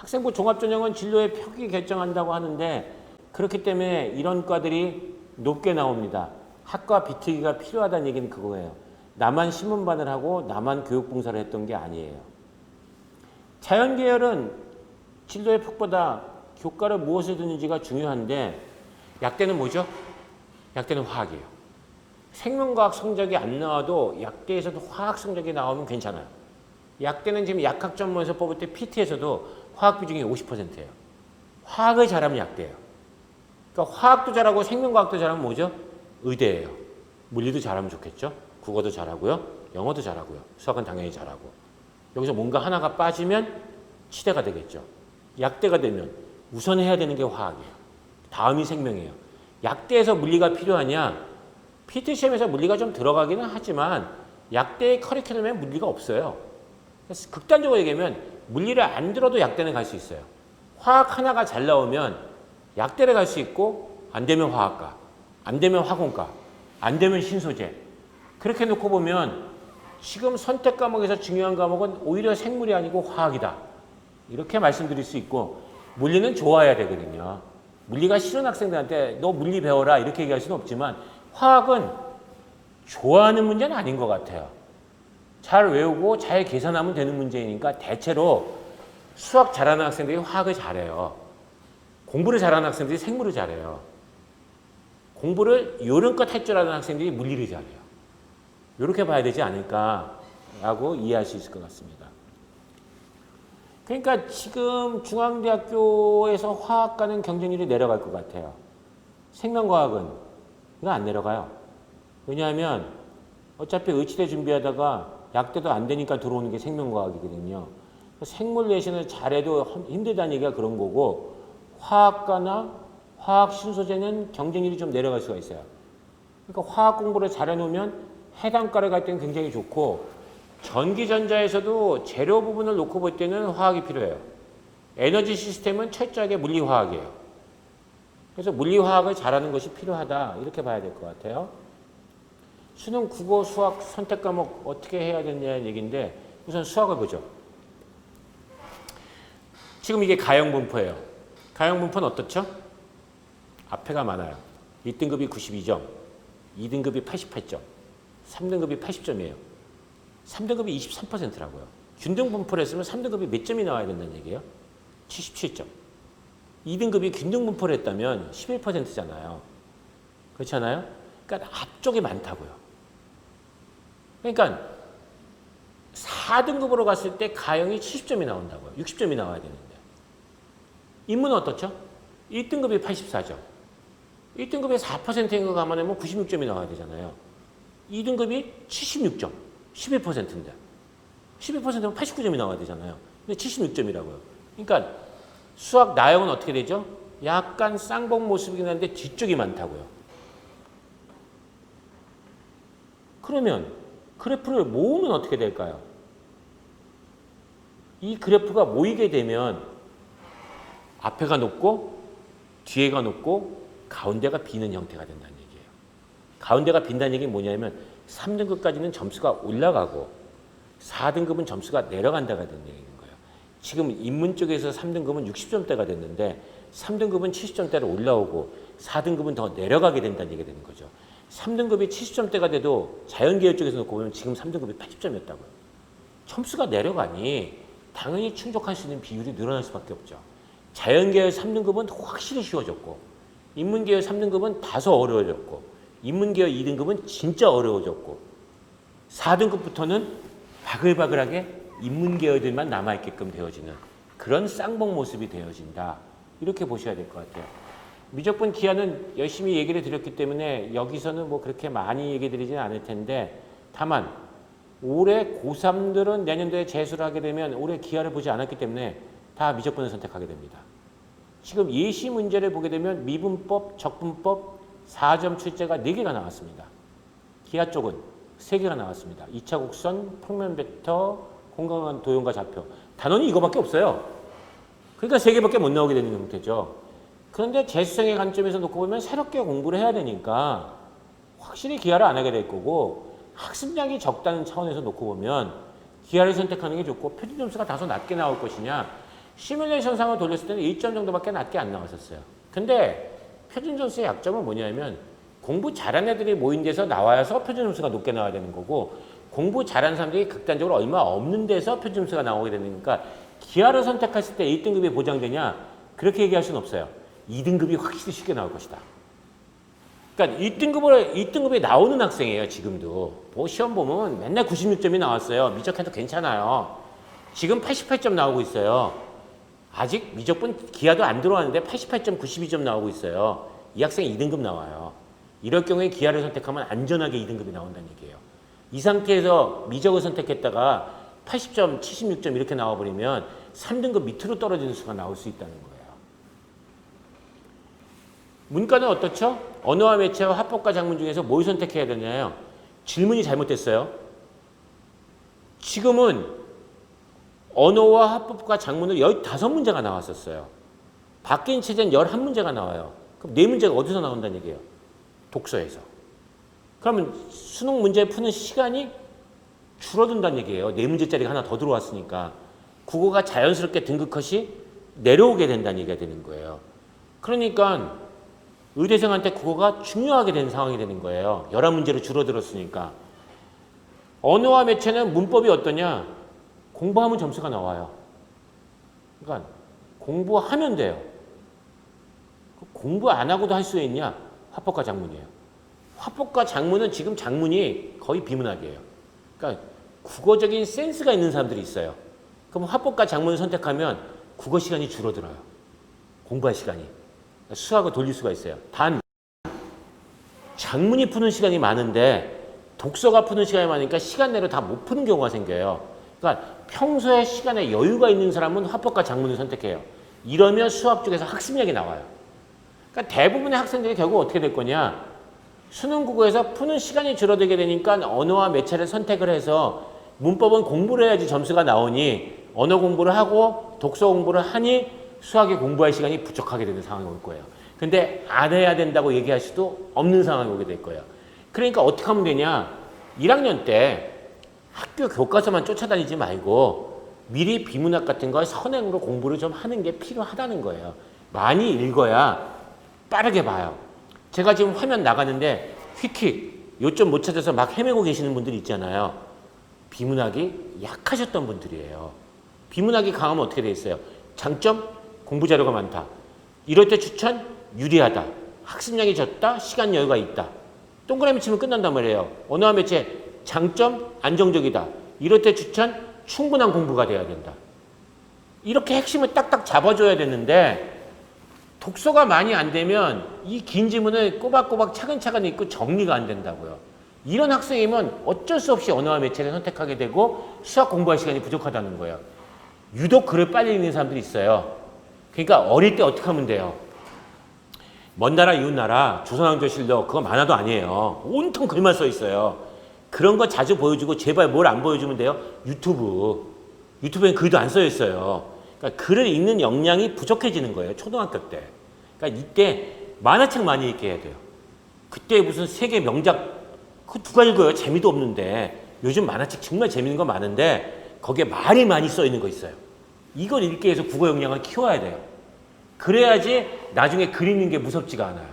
학생부 종합전형은 진로의 표기 결정한다고 하는데 그렇기 때문에 이런 과들이 높게 나옵니다. 학과 비특이가 필요하다는 얘기는 그거예요. 나만 신문반을 하고 나만 교육봉사를 했던 게 아니에요. 자연계열은 진로의 폭보다 교과를 무엇을 듣는지가 중요한데 약대는 뭐죠? 약대는 화학이에요. 생명과학 성적이 안 나와도 약대에서도 화학 성적이 나오면 괜찮아요. 약대는 지금 약학전문에서 뽑을 때 PT에서도 화학 비중이 50%예요. 화학을 잘하면 약대예요. 그러니까 화학도 잘하고 생명과학도 잘하면 뭐죠? 의대예요. 물리도 잘하면 좋겠죠? 국어도 잘하고요. 영어도 잘하고요. 수학은 당연히 잘하고. 여기서 뭔가 하나가 빠지면 치대가 되겠죠. 약대가 되면 우선 해야 되는 게 화학이에요. 다음이 생명이에요. 약대에서 물리가 필요하냐? PT 시험에서 물리가 좀 들어가기는 하지만 약대의 커리큘럼에 물리가 없어요. 그래서 극단적으로 얘기하면 물리를 안 들어도 약대는 갈 수 있어요. 화학 하나가 잘 나오면 약대를 갈 수 있고 안 되면 화학과, 안 되면 화공과, 안 되면 신소재. 그렇게 놓고 보면 지금 선택 과목에서 중요한 과목은 오히려 생물이 아니고 화학이다. 이렇게 말씀드릴 수 있고 물리는 좋아야 되거든요. 물리가 싫은 학생들한테 너 물리 배워라 이렇게 얘기할 수는 없지만 화학은 좋아하는 문제는 아닌 것 같아요. 잘 외우고 잘 계산하면 되는 문제이니까 대체로 수학 잘하는 학생들이 화학을 잘해요. 공부를 잘하는 학생들이 생물을 잘해요. 공부를 요런껏 할 줄 아는 학생들이 물리를 잘해요. 이렇게 봐야 되지 않을까라고 이해할 수 있을 것 같습니다. 그러니까 지금 중앙대학교에서 화학과는 경쟁률이 내려갈 것 같아요. 생명과학은 이거 안 내려가요. 왜냐하면 어차피 의치대 준비하다가 약대도 안 되니까 들어오는 게 생명과학이거든요. 생물 내신을 잘해도 힘들다는 얘기가 그런 거고 화학과나 화학 신소재는 경쟁률이 좀 내려갈 수가 있어요. 그러니까 화학 공부를 잘해놓으면 해당 과를 갈 때는 굉장히 좋고 전기전자에서도 재료 부분을 놓고 볼 때는 화학이 필요해요. 에너지 시스템은 철저하게 물리화학이에요. 그래서 물리화학을 잘하는 것이 필요하다 이렇게 봐야 될 것 같아요. 수능 국어 수학 선택 과목 어떻게 해야 되냐는 얘기인데 우선 수학을 보죠. 지금 이게 가형분포예요. 가형분포는 어떻죠? 앞에가 많아요. 1등급이 92점, 2등급이 88점, 3등급이 80점이에요. 3등급이 23%라고요. 균등분포를 했으면 3등급이 몇 점이 나와야 된다는 얘기예요? 77점. 2등급이 균등분포를 했다면 11%잖아요. 그렇잖아요? 그러니까 앞쪽이 많다고요. 그러니까 4등급으로 갔을 때 가형이 70점이 나온다고요. 60점이 나와야 되는데. 인문은 어떻죠? 1등급이 84점. 1등급이 4%인 거 감안하면 96점이 나와야 되잖아요. 2등급이 76점. 11%인데. 11%면 89점이 나와야 되잖아요. 근데 76점이라고요. 그러니까 수학 나형은 어떻게 되죠? 약간 쌍봉 모습이긴 한데 뒤쪽이 많다고요. 그러면 그래프를 모으면 어떻게 될까요? 이 그래프가 모이게 되면 앞에가 높고 뒤에가 높고 가운데가 비는 형태가 된다는 얘기예요. 가운데가 빈다는 얘기는 뭐냐면 3등급까지는 점수가 올라가고 4등급은 점수가 내려간다가 된다는 얘기인 거예요. 지금 인문 쪽에서 3등급은 60점대가 됐는데 3등급은 70점대로 올라오고 4등급은 더 내려가게 된다는 얘기가 되는 거죠. 3등급이 70점대가 돼도 자연계열 쪽에서 놓고 보면 지금 3등급이 80점이었다고요. 점수가 내려가니 당연히 충족할 수 있는 비율이 늘어날 수밖에 없죠. 자연계열 3등급은 확실히 쉬워졌고 인문계열 3등급은 다소 어려워졌고 인문계열 2등급은 진짜 어려워졌고 4등급부터는 바글바글하게 인문계열들만 남아있게끔 되어지는 그런 쌍봉 모습이 되어진다. 이렇게 보셔야 될 것 같아요. 미적분 기하는 열심히 얘기를 드렸기 때문에 여기서는 뭐 그렇게 많이 얘기 드리지는 않을 텐데 다만 올해 고3들은 내년도에 재수를 하게 되면 올해 기하를 보지 않았기 때문에 다 미적분을 선택하게 됩니다. 지금 예시 문제를 보게 되면 미분법, 적분법, 4점 출제가 4개가 나왔습니다. 기하 쪽은 3개가 나왔습니다. 2차 곡선, 평면 벡터, 공간관 도형과 좌표. 단원이 이거밖에 없어요. 그러니까 3개밖에 못 나오게 되는 형태죠. 그런데 재수생의 관점에서 놓고 보면 새롭게 공부를 해야 되니까 확실히 기하를 안 하게 될 거고 학습량이 적다는 차원에서 놓고 보면 기하를 선택하는 게 좋고 표준 점수가 다소 낮게 나올 것이냐 시뮬레이션상으로 돌렸을 때는 1점 정도밖에 낮게 안 나왔었어요. 근데 표준 점수의 약점은 뭐냐면 공부 잘하는 애들이 모인 데서 나와서 표준 점수가 높게 나와야 되는 거고 공부 잘하는 사람들이 극단적으로 얼마 없는 데서 표준 점수가 나오게 되니까 기하를 선택했을 때 1등급이 보장되냐? 그렇게 얘기할 수는 없어요. 2등급이 확실히 쉽게 나올 것이다. 그러니까 1등급에 나오는 학생이에요, 지금도. 뭐 시험 보면 맨날 96점이 나왔어요. 미적해도 괜찮아요. 지금 88점 나오고 있어요. 아직 미적분 기하도 안 들어왔는데 88점, 92점 나오고 있어요. 이 학생이 2등급 나와요. 이럴 경우에 기하를 선택하면 안전하게 2등급이 나온다는 얘기예요. 이 상태에서 미적을 선택했다가 80점, 76점 이렇게 나와버리면 3등급 밑으로 떨어지는 수가 나올 수 있다는 거예요. 문과는 어떻죠? 언어와 매체와 화법과 작문 중에서 뭘 선택해야 되나요? 질문이 잘못됐어요. 지금은 언어와 화법과 작문을 15문제가 나왔었어요. 바뀐 체제는 11문제가 나와요. 그럼 4문제가 어디서 나온다는 얘기예요? 독서에서. 그러면 수능 문제 푸는 시간이 줄어든다는 얘기예요. 4문제짜리가 하나 더 들어왔으니까. 국어가 자연스럽게 등급컷이 내려오게 된다는 얘기가 되는 거예요. 그러니까 의대생한테 국어가 중요하게 된 상황이 되는 거예요. 11문제로 줄어들었으니까. 언어와 매체는 문법이 어떠냐? 공부하면 점수가 나와요. 그러니까 공부하면 돼요. 공부 안 하고도 할 수 있냐? 화법과 작문이에요. 화법과 작문은 지금 작문이 거의 비문학이에요. 그러니까 국어적인 센스가 있는 사람들이 있어요. 그럼 화법과 작문을 선택하면 국어 시간이 줄어들어요. 공부할 시간이. 수학을 돌릴 수가 있어요. 단 작문이 푸는 시간이 많은데 독서가 푸는 시간이 많으니까 시간 내로 다 못 푸는 경우가 생겨요. 그러니까 평소에 시간에 여유가 있는 사람은 화법과 작문을 선택해요. 이러면 수학 쪽에서 학습력이 나와요. 그러니까 대부분의 학생들이 결국 어떻게 될 거냐? 수능 국어에서 푸는 시간이 줄어들게 되니까 언어와 매체를 선택을 해서 문법은 공부를 해야지 점수가 나오니 언어 공부를 하고 독서 공부를 하니 수학에 공부할 시간이 부족하게 되는 상황이 올 거예요. 근데 안 해야 된다고 얘기할 수도 없는 상황이 오게 될 거예요. 그러니까 어떻게 하면 되냐? 1학년 때 학교 교과서만 쫓아다니지 말고 미리 비문학 같은 걸 선행으로 공부를 좀 하는 게 필요하다는 거예요. 많이 읽어야 빠르게 봐요. 제가 지금 화면 나가는데 휙휙 요점 못 찾아서 막 헤매고 계시는 분들이 있잖아요. 비문학이 약하셨던 분들이에요. 비문학이 강하면 어떻게 돼 있어요? 장점? 공부 자료가 많다. 이럴 때 추천? 유리하다. 학습량이 적다? 시간 여유가 있다. 동그라미 치면 끝난단 말이에요. 언어와 매체 장점? 안정적이다. 이럴 때 추천? 충분한 공부가 돼야 된다. 이렇게 핵심을 딱딱 잡아줘야 되는데 독서가 많이 안 되면 이 긴 지문을 꼬박꼬박 차근차근 읽고 정리가 안 된다고요. 이런 학생이면 어쩔 수 없이 언어와 매체를 선택하게 되고 수학 공부할 시간이 부족하다는 거예요. 유독 글을 빨리 읽는 사람들이 있어요. 그러니까 어릴 때 어떻게 하면 돼요? 먼 나라 이웃 나라 조선왕조실록 그거 만화도 아니에요. 온통 글만 써 있어요. 그런 거 자주 보여주고 제발 뭘 안 보여주면 돼요? 유튜브엔 글도 안 써 있어요. 그러니까 글을 읽는 역량이 부족해지는 거예요. 초등학교 때. 그러니까 이때 만화책 많이 읽게 해야 돼요. 그때 무슨 세계 명작 그거 누가 읽어요? 재미도 없는데. 요즘 만화책 정말 재밌는 거 많은데 거기에 말이 많이 써 있는 거 있어요. 이걸 읽기 위해서 국어 역량을 키워야 돼요. 그래야지 나중에 글 읽는 게 무섭지가 않아요.